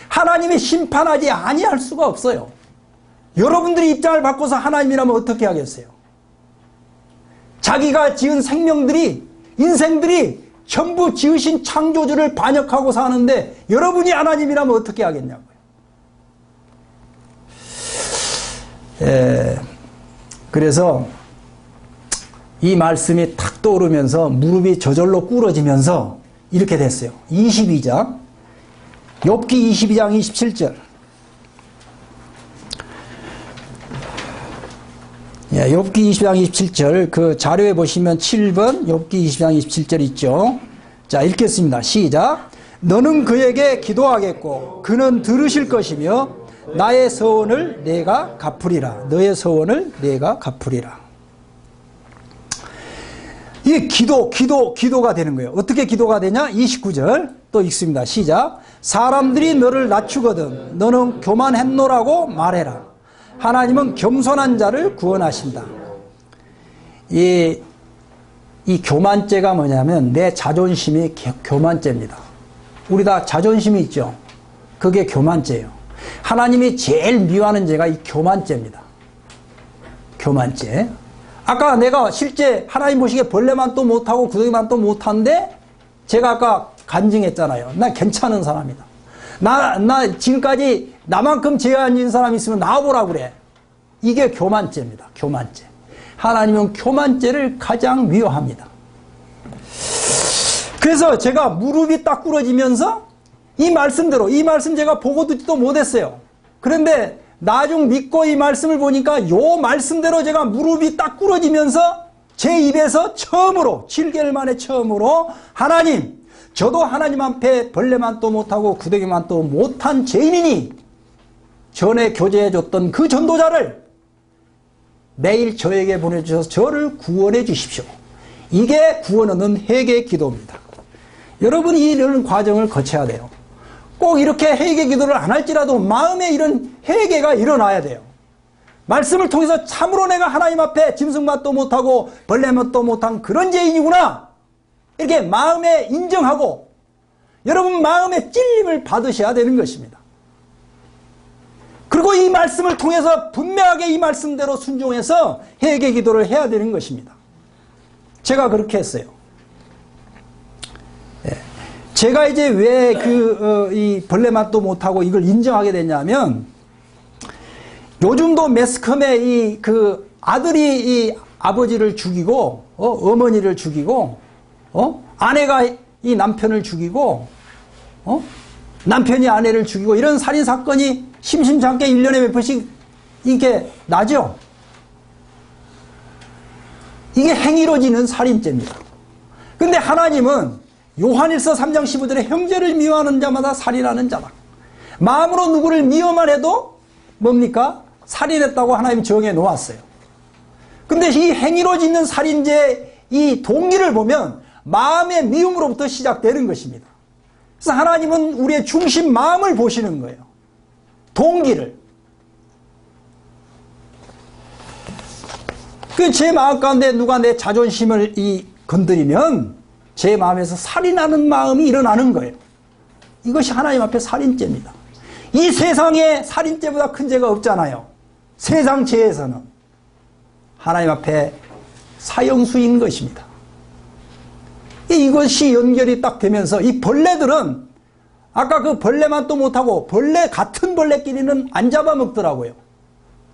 하나님이 심판하지 아니할 수가 없어요. 여러분들이 입장을 바꿔서 하나님이라면 어떻게 하겠어요? 자기가 지은 생명들이 인생들이 전부 지으신 창조주를 반역하고 사는데 여러분이 하나님이라면 어떻게 하겠냐고요. 그래서 이 말씀이 탁 떠오르면서 무릎이 저절로 꿇어지면서 이렇게 됐어요. 22장 욥기 22장 27절 욥기 22장 27절 그 자료에 보시면 7번 욥기 22장 27절 있죠. 자, 읽겠습니다. 시작. 너는 그에게 기도하겠고 그는 들으실 것이며 나의 서원을 내가 갚으리라. 너의 서원을 내가 갚으리라. 이게 기도가 되는 거예요. 어떻게 기도가 되냐? 29절 또 읽습니다. 시작. 사람들이 너를 낮추거든 너는 교만했노라고 말해라. 하나님은 겸손한 자를 구원하신다. 이 교만죄가 뭐냐면 내 자존심이 교만죄입니다. 우리 다 자존심이 있죠. 그게 교만죄예요. 하나님이 제일 미워하는 죄가 이 교만죄입니다. 교만죄. 아까 내가 실제 하나님 보시기에 벌레만 또 못하고 구더기만 또 못하는데 제가 아까 간증했잖아요. 나 괜찮은 사람이다. 나 지금까지 나만큼 죄 안 지은 사람이 있으면 나와보라고 그래. 이게 교만죄입니다. 교만죄. 하나님은 교만죄를 가장 미워합니다. 그래서 제가 무릎이 딱 꿇어지면서 이 말씀대로 이 말씀 제가 보고 듣지도 못했어요. 그런데 나중 믿고 이 말씀을 보니까 요 말씀대로 제가 무릎이 딱 꿇어지면서 제 입에서 처음으로 7개월 만에 처음으로 하나님 저도 하나님 앞에 벌레만 또 못하고 구더기만 또 못한 죄인이니 전에 교제해줬던 그 전도자를 매일 저에게 보내주셔서 저를 구원해 주십시오. 이게 구원 얻는 회개 기도입니다. 여러분이 이런 과정을 거쳐야 돼요. 꼭 이렇게 회개 기도를 안 할지라도 마음에 이런 회개가 일어나야 돼요. 말씀을 통해서 참으로 내가 하나님 앞에 짐승맛도 못하고 벌레맛도 못한 그런 죄인이구나 이렇게 마음에 인정하고 여러분 마음에 찔림을 받으셔야 되는 것입니다. 그리고 이 말씀을 통해서 분명하게 이 말씀대로 순종해서 회개 기도를 해야 되는 것입니다. 제가 그렇게 했어요. 제가 이제 왜 이 벌레맛도 못하고 이걸 인정하게 됐냐면 요즘도 매스컴에 아들이 이 아버지를 죽이고 어머니를 죽이고 아내가 이 남편을 죽이고 남편이 아내를 죽이고 이런 살인 사건이 심심찮게 1년에 몇 번씩 이게 나죠. 이게 행위로지는 살인죄입니다. 근데 하나님은 요한일서 3장 15절에 형제를 미워하는 자마다 살인하는 자다. 마음으로 누구를 미워만 해도 뭡니까? 살인했다고 하나님 정해 놓았어요. 근데 이 행위로 짓는 살인죄의 이 동기를 보면 마음의 미움으로부터 시작되는 것입니다. 그래서 하나님은 우리의 중심 마음을 보시는 거예요. 동기를. 제 마음 가운데 누가 내 자존심을 건드리면 제 마음에서 살인하는 마음이 일어나는 거예요. 이것이 하나님 앞에 살인죄입니다. 이 세상에 살인죄보다 큰 죄가 없잖아요. 세상 죄에서는 하나님 앞에 사형수인 것입니다. 이것이 연결이 딱 되면서 이 벌레들은 아까 그 벌레만 또 못하고 같은 벌레끼리는 안 잡아먹더라고요.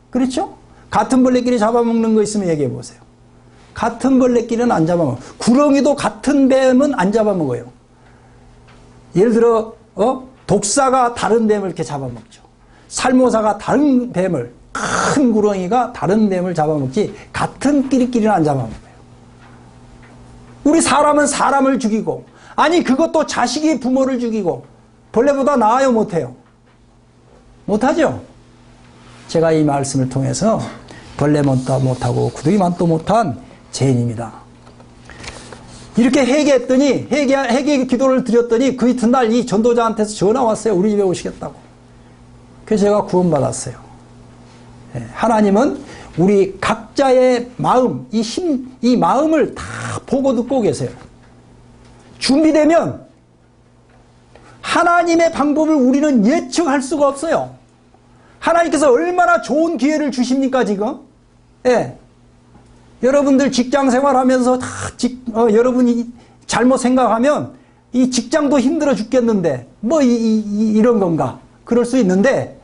그렇죠? 같은 벌레끼리 잡아먹는 거 있으면 얘기해 보세요. 같은 벌레끼리는 안 잡아먹어요. 구렁이도 같은 뱀은 안 잡아먹어요. 예를 들어 독사가 다른 뱀을 이렇게 잡아먹죠. 살모사가 다른 뱀을, 큰 구렁이가 다른 뱀을 잡아먹지 같은 끼리끼리는 안 잡아먹어요. 우리 사람은 사람을 죽이고, 아니 그것도 자식이 부모를 죽이고 벌레보다 나아요, 못해요? 못하죠? 제가 이 말씀을 통해서 벌레만도 못하고 구더기만도 못한 죄인입니다. 이렇게 회개했더니 회개 기도를 드렸더니 그 이튿날 이 전도자한테서 전화 왔어요. 우리 집에 오시겠다고. 그래서 제가 구원받았어요. 하나님은 우리 각자의 마음, 이 마음을 다 보고 듣고 계세요. 준비되면 하나님의 방법을 우리는 예측할 수가 없어요. 하나님께서 얼마나 좋은 기회를 주십니까, 지금? 예. 여러분들 직장 생활하면서 여러분이 잘못 생각하면 이 직장도 힘들어 죽겠는데, 이런 건가? 그럴 수 있는데,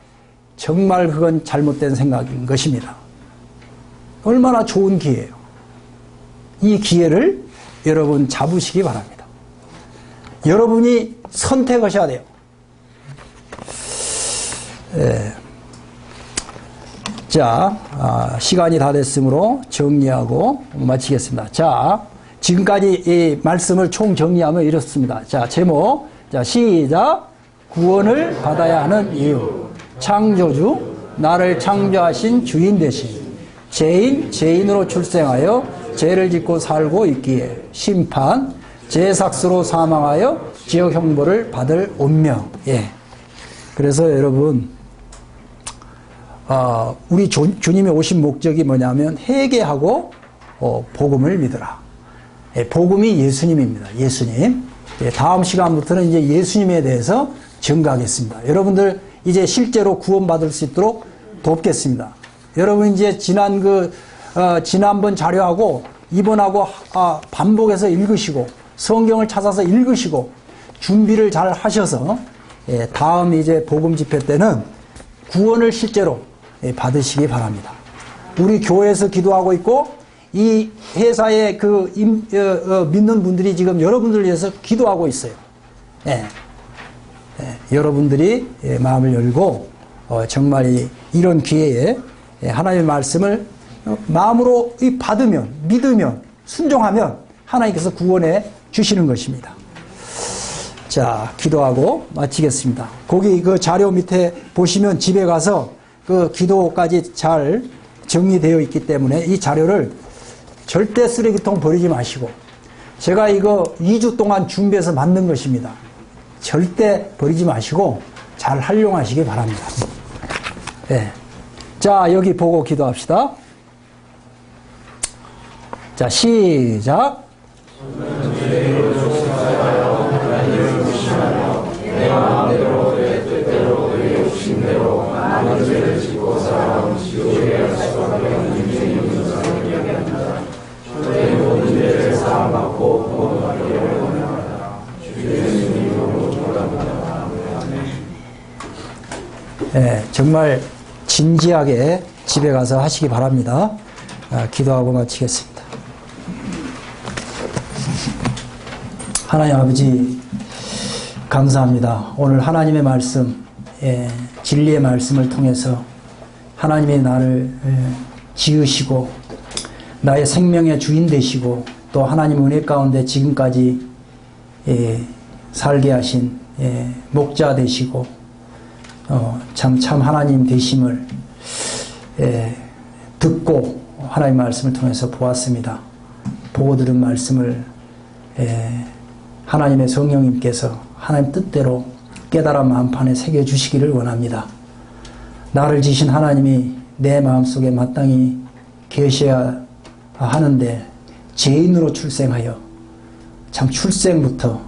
정말 그건 잘못된 생각인 것입니다. 얼마나 좋은 기회예요. 이 기회를 여러분 잡으시기 바랍니다. 여러분이 선택하셔야 돼요. 자, 시간이 다 됐으므로 정리하고 마치겠습니다. 자, 지금까지 이 말씀을 총 정리하면 이렇습니다. 자, 제목. 자, 시작. 구원을 받아야 하는 이유. 창조주, 나를 창조하신 주인 대신 죄인으로 출생하여 죄를 짓고 살고 있기에 심판, 죄삭스로 사망하여 지옥 형벌을 받을 운명. 예. 그래서 여러분, 우리 주님이 오신 목적이 뭐냐면 회개하고 복음을 믿으라. 예, 복음이 예수님입니다. 예수님. 예, 다음 시간부터는 이제 예수님에 대해서 증거하겠습니다. 여러분들 이제 실제로 구원받을 수 있도록 돕겠습니다. 여러분 이제 지난번 자료하고 이번하고 반복해서 읽으시고 성경을 찾아서 읽으시고 준비를 잘 하셔서 다음 이제 복음 집회 때는 구원을 실제로 받으시기 바랍니다. 우리 교회에서 기도하고 있고 이 회사의 믿는 분들이 지금 여러분들을 위해서 기도하고 있어요. 여러분들이 마음을 열고 정말 이런 기회에 하나님의 말씀을 마음으로 받으면, 믿으면, 순종하면 하나님께서 구원해 주시는 것입니다. 자, 기도하고 마치겠습니다. 거기 그 자료 밑에 보시면 집에 가서 그 기도까지 잘 정리되어 있기 때문에 이 자료를 절대 쓰레기통 버리지 마시고, 제가 이거 2주 동안 준비해서 만든 것입니다. 절대 버리지 마시고 잘 활용하시기 바랍니다. 네. 자, 여기 보고 기도합시다. 자, 시작. 네, 정말 진지하게 집에 가서 하시기 바랍니다. 기도하고 마치겠습니다. 하나님 아버지 감사합니다. 오늘 하나님의 말씀, 진리의 말씀을 통해서 하나님이 나를 지으시고 나의 생명의 주인 되시고 또 하나님 은혜 가운데 지금까지 살게 하신 목자 되시고 참 하나님 되심을 듣고 하나님 말씀을 통해서 보았습니다. 보고 들은 말씀을 하나님의 성령님께서 하나님 뜻대로 깨달아 마음판에 새겨주시기를 원합니다. 나를 지신 하나님이 내 마음속에 마땅히 계셔야 하는데 죄인으로 출생하여 참 출생부터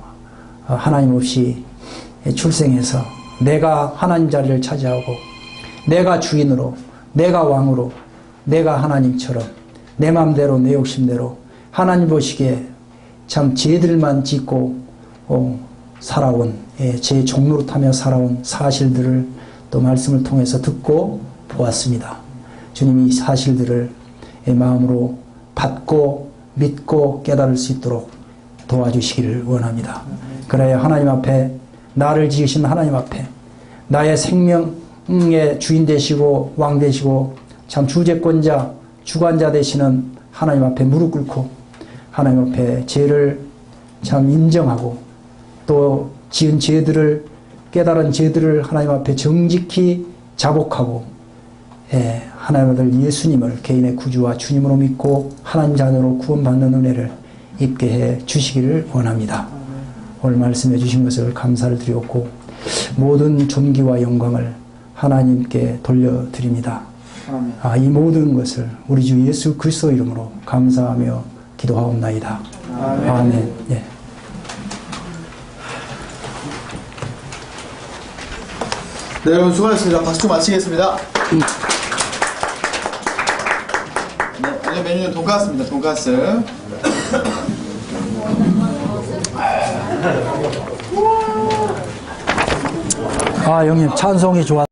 하나님 없이 출생해서 내가 하나님 자리를 차지하고 내가 주인으로, 내가 왕으로, 내가 하나님처럼 내 마음대로 내 욕심대로 하나님 보시기에 참 죄들만 짓고 살아온, 제 종노릇하며 살아온 사실들을 또 말씀을 통해서 듣고 보았습니다. 주님이 이 사실들을 마음으로 받고 믿고 깨달을 수 있도록 도와주시기를 원합니다. 그래야 하나님 앞에, 나를 지으신 하나님 앞에, 나의 생명의 주인 되시고 왕 되시고 참 주재권자, 주관자 되시는 하나님 앞에 무릎 꿇고 하나님 앞에 죄를 참 인정하고 또 지은 죄들을, 깨달은 죄들을 하나님 앞에 정직히 자복하고 하나님 아들 예수님을 개인의 구주와 주님으로 믿고 하나님 자녀로 구원받는 은혜를 입게 해 주시기를 원합니다. 오늘 말씀해 주신 것을 감사를 드리었고 모든 존귀와 영광을 하나님께 돌려드립니다. 이 모든 것을 우리 주 예수 그리스도 이름으로 감사하며 기도하옵나이다. 아멘. 예. 네, 여러분 수고하셨습니다. 박수 좀 마치겠습니다. 네, 오늘 메뉴는 돈가스입니다. 돈가스. 형님 찬송이 좋았